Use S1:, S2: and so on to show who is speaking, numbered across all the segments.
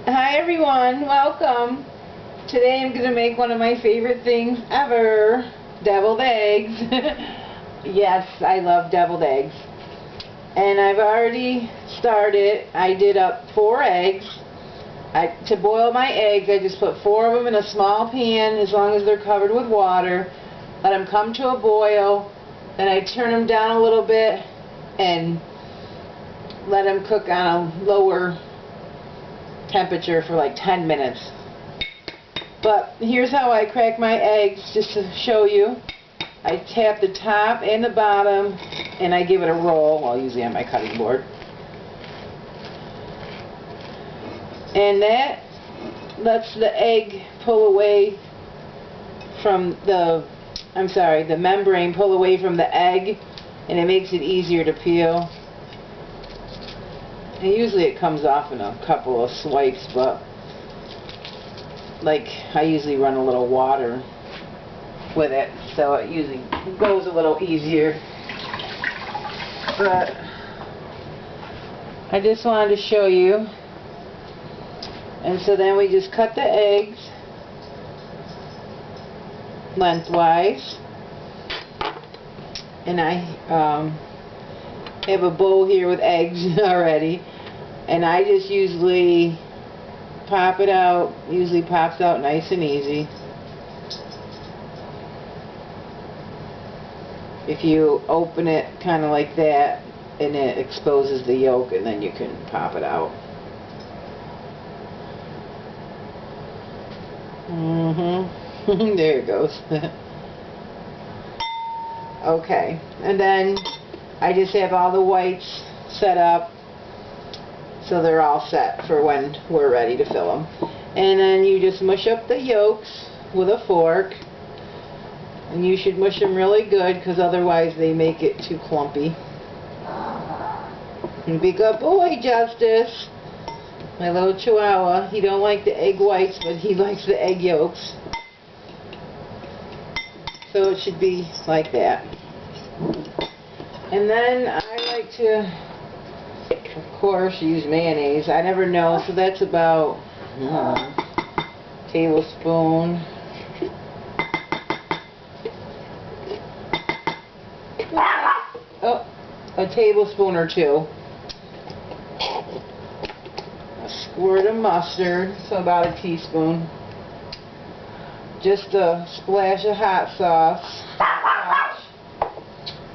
S1: Hi everyone, welcome. Today I'm going to make one of my favorite things ever, deviled eggs. Yes, I love deviled eggs. And I've already started. I did up 4 eggs. To boil my eggs, I just put 4 of them in a small pan as long as they're covered with water. Let them come to a boil. Then I turn them down a little bit and let them cook on a lower temperature for like 10 minutes. But here's how I crack my eggs, just to show you. I tap the top and the bottom and I give it a roll, well, usually on my cutting board. And that lets the egg pull away from the membrane pull away from the egg, and it makes it easier to peel. And usually it comes off in a couple of swipes, but like I usually run a little water with it, so it usually goes a little easier. But I just wanted to show you. And so then we just cut the eggs lengthwise, and I have a bowl here with eggs already, and I just usually pop it out. Usually pops out nice and easy. If you open it kind of like that, and it exposes the yolk, and then you can pop it out. There it goes. Okay, and then I just have all the whites set up so they're all set for when we're ready to fill them. And then you just mush up the yolks with a fork, and you should mush them really good because otherwise they make it too clumpy. And be a good boy, Justice. My little chihuahua. He don't like the egg whites, but he likes the egg yolks. So it should be like that. And then I like to, of course, use mayonnaise. I never know, so that's about a tablespoon. Oh, a tablespoon or 2. A squirt of mustard, so about a teaspoon. Just a splash of hot sauce.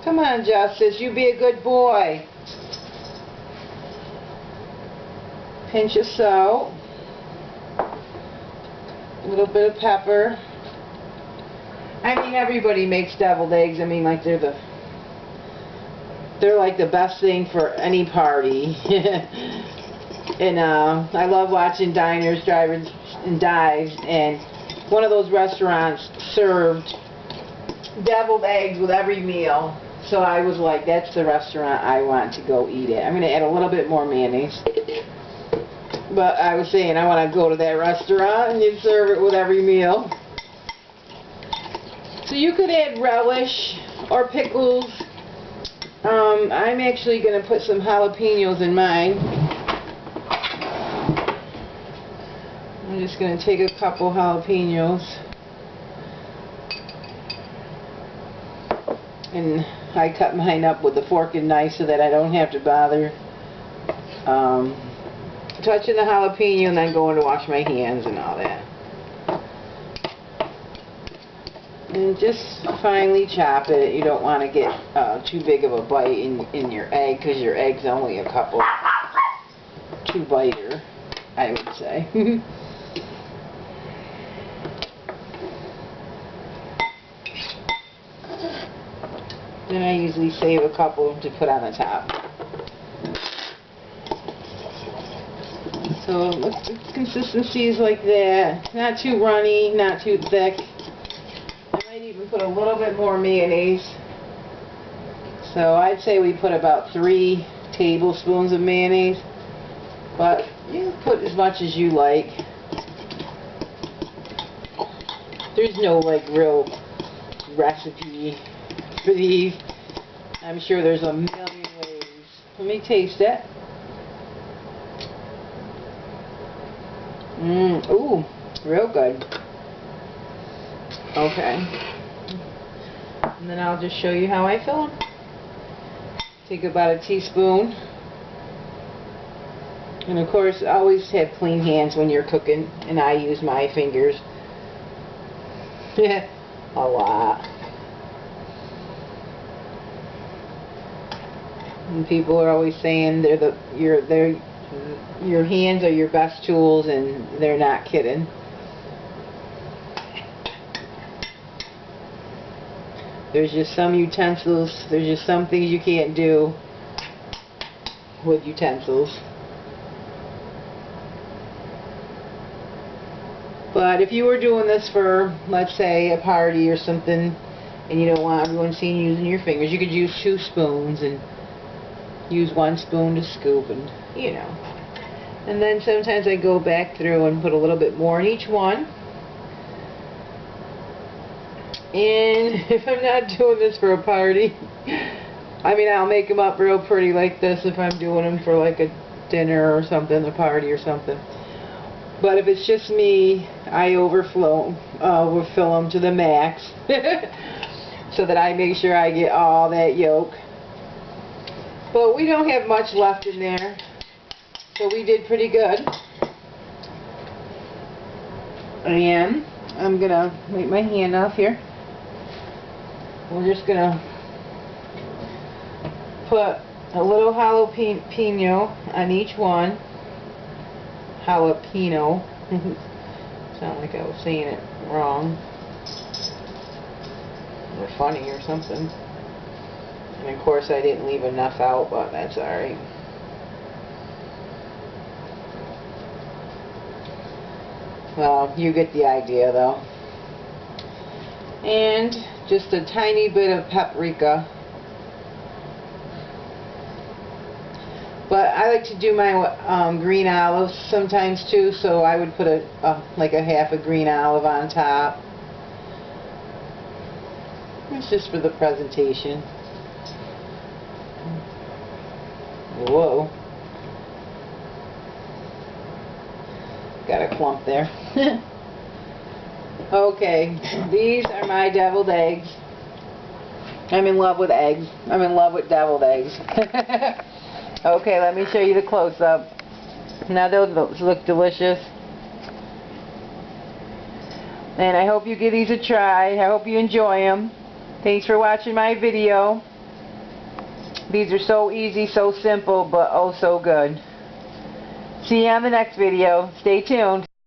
S1: Come on, Justice, you be a good boy. Pinch of salt. A little bit of pepper. I mean, everybody makes deviled eggs. I mean, like they're like the best thing for any party. And I love watching diners, drive-ins, and dives, and one of those restaurants served deviled eggs with every meal. So I was like, that's the restaurant I want to go eat at. I'm going to add a little bit more mayonnaise. But I was saying, I want to go to that restaurant and you serve it with every meal. So you could add relish or pickles. I'm actually going to put some jalapenos in mine. I'm just going to take a couple jalapenos. And I cut mine up with a fork and knife so that I don't have to bother touching the jalapeno and then going to wash my hands and all that. And just finely chop it. You don't want to get too big of a bite in your egg, because your egg's only a couple, 2 biter, I would say. Then I usually save a couple to put on the top. So the consistency is like that. Not too runny, not too thick. I might even put a little bit more mayonnaise. So I'd say we put about 3 tablespoons of mayonnaise. But you can put as much as you like. There's no like real recipe for these. I'm sure there's a million ways. Let me taste it. Ooh, real good. Okay. And then I'll just show you how I fill them. Take about a teaspoon. And of course, always have clean hands when you're cooking, and I use my fingers. A lot. And people are always saying your hands are your best tools, and they're not kidding. There's just some utensils, there's just some things you can't do with utensils. But if you were doing this for, let's say, a party or something, and you don't want everyone seeing you using your fingers, you could use 2 spoons and use 1 spoon to scoop, and you know. And then sometimes I go back through and put a little bit more in each one. And if I'm not doing this for a party, I mean, I'll make them up real pretty like this if I'm doing them for like a dinner or something, a party or something. But if it's just me, I overfill them to the max so that I make sure I get all that yolk. But we don't have much left in there, so we did pretty good. And I'm gonna make my hand off here. We're just gonna put a little jalapeno on each one. Jalapeno. Sound like I was saying it wrong or funny or something. And of course I didn't leave enough out, but that's alright. Well, you get the idea though. And just a tiny bit of paprika. But I like to do my green olives sometimes too, so I would put like a half a green olive on top. It's just for the presentation. Whoa. Got a clump there. Okay, these are my deviled eggs. I'm in love with eggs. I'm in love with deviled eggs. Okay, let me show you the close-up. Now those look delicious. And I hope you give these a try. I hope you enjoy them. Thanks for watching my video. These are so easy, so simple, but oh so good. See you on the next video. Stay tuned.